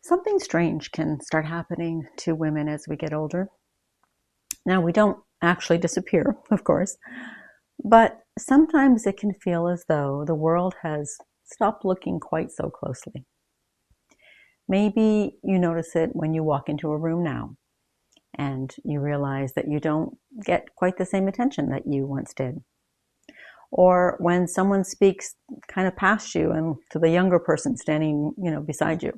Something strange can start happening to women as we get older. Now, we don't actually disappear, of course, but sometimes it can feel as though the world has stopped looking quite so closely. Maybe you notice it when you walk into a room now and you realize that you don't get quite the same attention that you once did. Or when someone speaks kind of past you and to the younger person standing, beside you.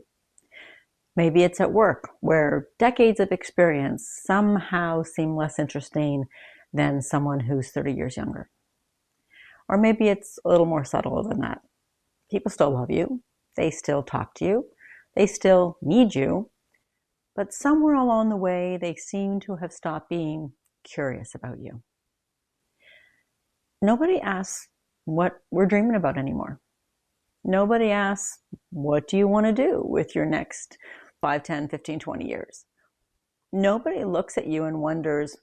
Maybe it's at work where decades of experience somehow seem less interesting than someone who's 30 years younger. Or maybe it's a little more subtle than that. People still love you. They still talk to you. They still need you. But somewhere along the way, they seem to have stopped being curious about you. Nobody asks what we're dreaming about anymore. Nobody asks, what do you want to do with your next 5, 10, 15, 20 years? Nobody looks at you and wonders,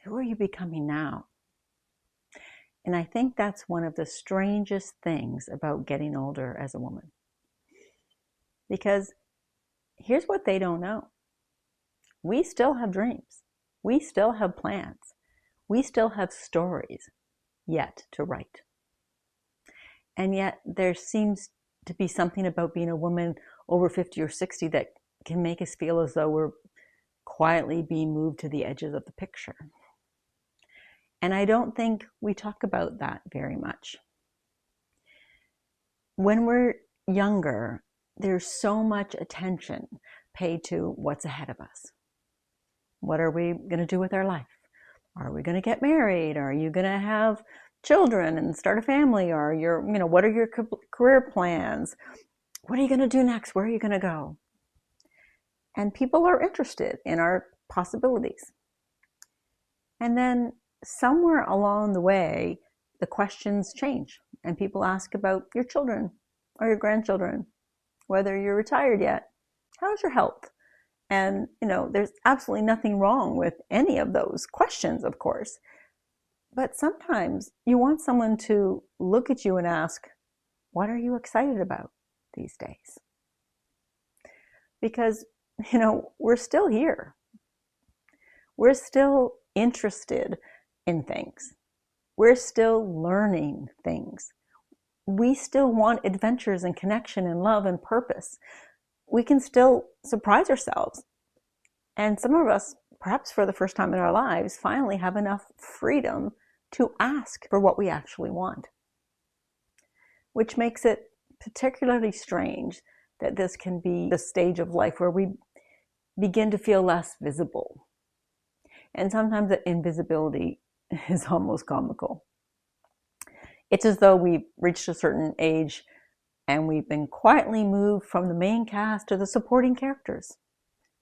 who are you becoming now? And I think that's one of the strangest things about getting older as a woman. Because here's what they don't know. We still have dreams. We still have plans. We still have stories yet to write. And yet there seems to be something about being a woman over 50 or 60 that can make us feel as though we're quietly being moved to the edges of the picture. And I don't think we talk about that very much. When we're younger, there's so much attention paid to what's ahead of us. What are we going to do with our life? Are we going to get married? Are you going to have children and start a family? Or what are your career plans? What are you going to do next? Where are you going to go? And people are interested in our possibilities. And then somewhere along the way, the questions change and people ask about your children or your grandchildren, whether you're retired yet. How's your health? And, there's absolutely nothing wrong with any of those questions, of course. But sometimes you want someone to look at you and ask, what are you excited about these days? Because, we're still here. We're still interested in things. We're still learning things. We still want adventures and connection and love and purpose. We can still surprise ourselves. And some of us, perhaps for the first time in our lives, finally have enough freedom to ask for what we actually want. Which makes it particularly strange that this can be the stage of life where we begin to feel less visible. And sometimes the invisibility is almost comical. It's as though we've reached a certain age and we've been quietly moved from the main cast to the supporting characters.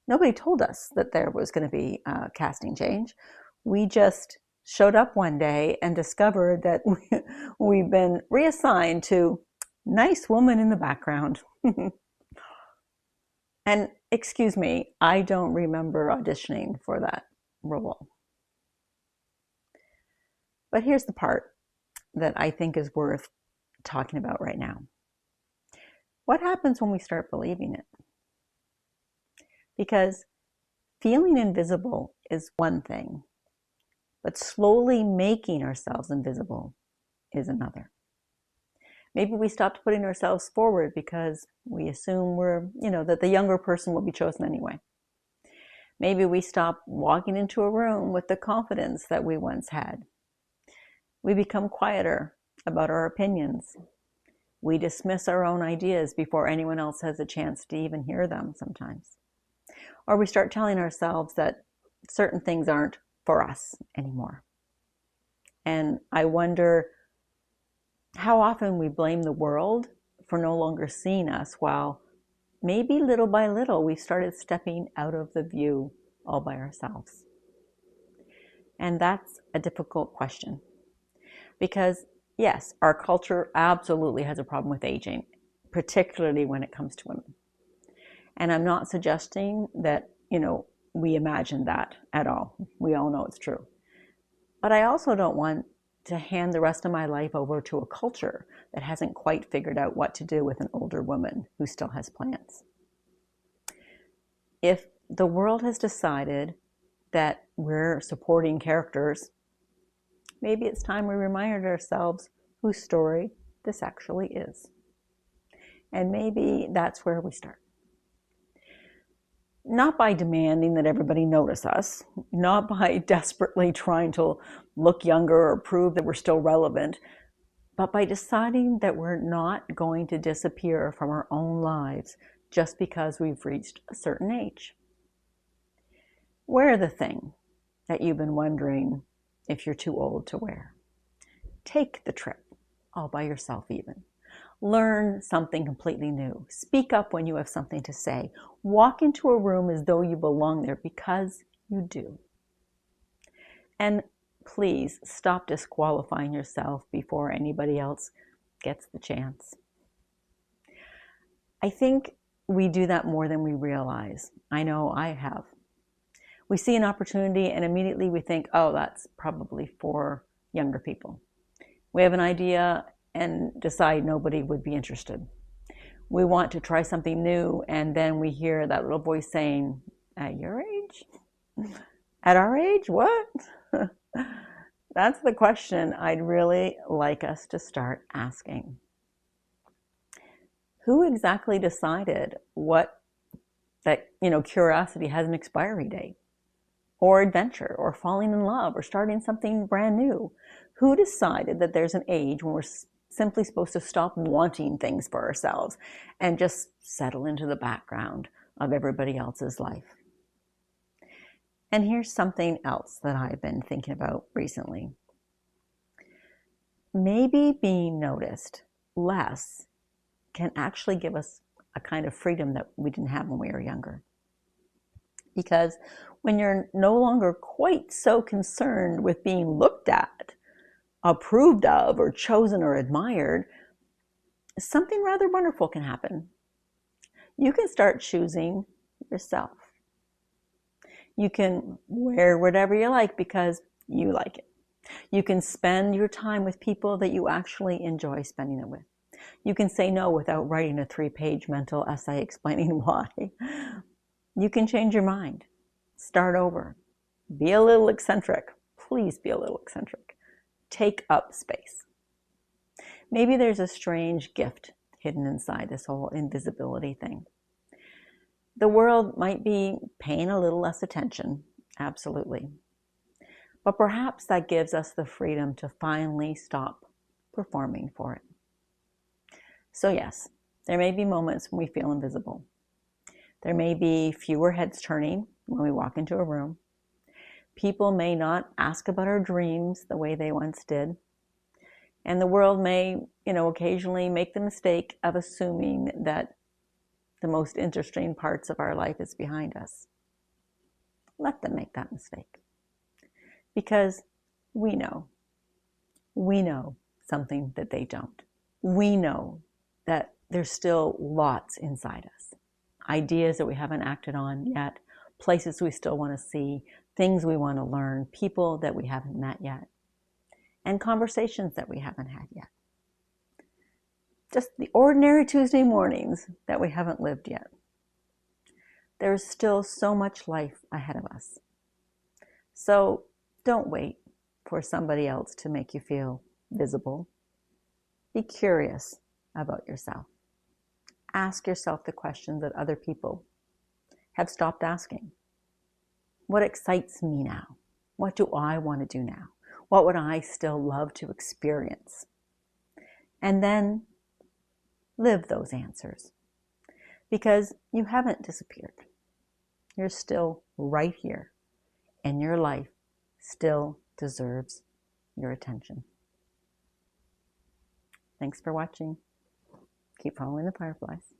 Nobody told us that there was going to be a casting change. We just showed up one day and discovered that we've been reassigned to nice woman in the background. And excuse me, I don't remember auditioning for that role. But here's the part that I think is worth talking about right now. What happens when we start believing it? Because feeling invisible is one thing, but slowly making ourselves invisible is another. Maybe we stopped putting ourselves forward because we assume that the younger person will be chosen anyway. Maybe we stop walking into a room with the confidence that we once had. We become quieter about our opinions. We dismiss our own ideas before anyone else has a chance to even hear them sometimes. Or we start telling ourselves that certain things aren't for us anymore. And I wonder how often we blame the world for no longer seeing us, while maybe little by little we've started stepping out of the view all by ourselves. And that's a difficult question. Because yes, our culture absolutely has a problem with aging, particularly when it comes to women. And I'm not suggesting that, we imagine that at all. We all know it's true. But I also don't want to hand the rest of my life over to a culture that hasn't quite figured out what to do with an older woman who still has plans. if the world has decided that we're supporting characters, maybe it's time we reminded ourselves whose story this actually is. And maybe that's where we start. Not by demanding that everybody notice us, not by desperately trying to look younger or prove that we're still relevant, but by deciding that we're not going to disappear from our own lives just because we've reached a certain age. Wear the thing that you've been wondering if you're too old to wear. Take the trip, all by yourself even. Learn something completely new. Speak up when you have something to say. Walk into a room as though you belong there, because you do. And please stop disqualifying yourself before anybody else gets the chance. I think we do that more than we realize. I know I have. We see an opportunity and immediately we think, oh, that's probably for younger people. We have an idea and decide nobody would be interested. We want to try something new, and then we hear that little voice saying, at your age? At our age? What? That's the question I'd really like us to start asking. Who exactly decided that curiosity has an expiry date? Or adventure, or falling in love, or starting something brand new? Who decided that there's an age when we're simply supposed to stop wanting things for ourselves and just settle into the background of everybody else's life? And here's something else that I've been thinking about recently. Maybe being noticed less can actually give us a kind of freedom that we didn't have when we were younger. Because when you're no longer quite so concerned with being looked at, approved of, or chosen or admired, something rather wonderful can happen. You can start choosing yourself. You can wear whatever you like because you like it. You can spend your time with people that you actually enjoy spending it with. You can say no without writing a 3-page mental essay explaining why. You can change your mind, start over, be a little eccentric. Please be a little eccentric. Take up space. Maybe there's a strange gift hidden inside this whole invisibility thing. The world might be paying a little less attention, absolutely. But perhaps that gives us the freedom to finally stop performing for it. So yes, there may be moments when we feel invisible. There may be fewer heads turning when we walk into a room. People may not ask about our dreams the way they once did. And the world may, occasionally make the mistake of assuming that the most interesting parts of our life is behind us. Let them make that mistake. Because we know something that they don't. We know that there's still lots inside us. Ideas that we haven't acted on yet, places we still want to see, things we want to learn, people that we haven't met yet, and conversations that we haven't had yet. Just the ordinary Tuesday mornings that we haven't lived yet. There's still so much life ahead of us. So don't wait for somebody else to make you feel visible. Be curious about yourself. Ask yourself the questions that other people have stopped asking. What excites me now? What do I want to do now? What would I still love to experience? And then live those answers. Because you haven't disappeared. You're still right here. And your life still deserves your attention. Thanks for watching. Keep following the fireflies.